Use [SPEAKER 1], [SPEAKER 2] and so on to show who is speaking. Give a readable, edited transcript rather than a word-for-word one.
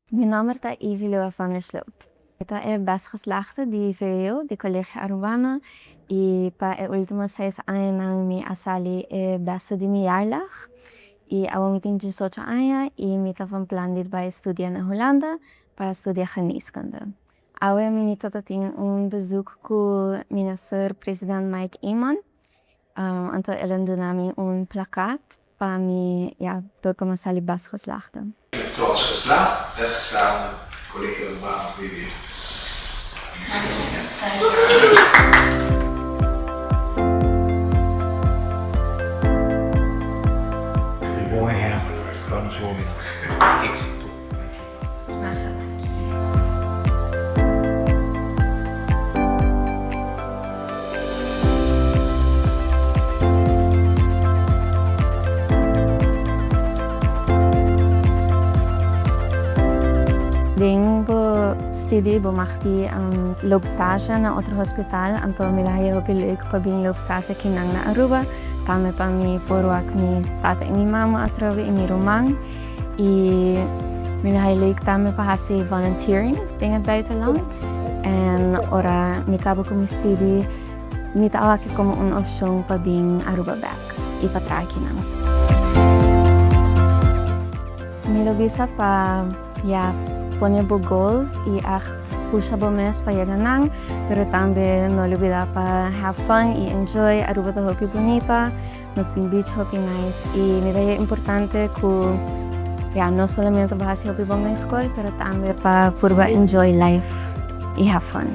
[SPEAKER 1] Mijn naam is Evie van der Sloot. Esta é best geslaagde di VWO, di Colegio Arubana. Y pa e último 6 anos nang mi asali e beste di mi jaarlag. Y awa mi ting 18 anos y mi van plan dit bij studeren in Hollanda para studiar geneeskunde. Awa mi ting un bezoek ku minister-president Mike Eman. Anto ellen doen nami un plakkaat pa mi door kom asali best geslaagde.
[SPEAKER 2] Zoals geslaagd, weggeslagen, collega Urbano VWO. Bom exemplo, vamos ouvir. Êxito.
[SPEAKER 1] Ding bo studie bumachti ang loopstage na otro hospital. Anto milahi hopi leuk pa bing loopstage kinang na Aruba. Tame pa mi porwak mi tata en mi mama atrovi in mi romang. Milahi leuk tame pa hasi volunteering in het buitenland. En ora mi kabo ko mi studie. Mi taawaki ko mo un option pa bing Aruba back. Ipatraki nang. Mi lobisa pa poner goals y pusha mes pa llegar nang, pero también no olvida pa have fun y enjoy. Aruba to hopi bonita, Muslim Beach hopi nice y me da importante que no solamente vas a hopi bong school, pero también pa purba enjoy life y have fun.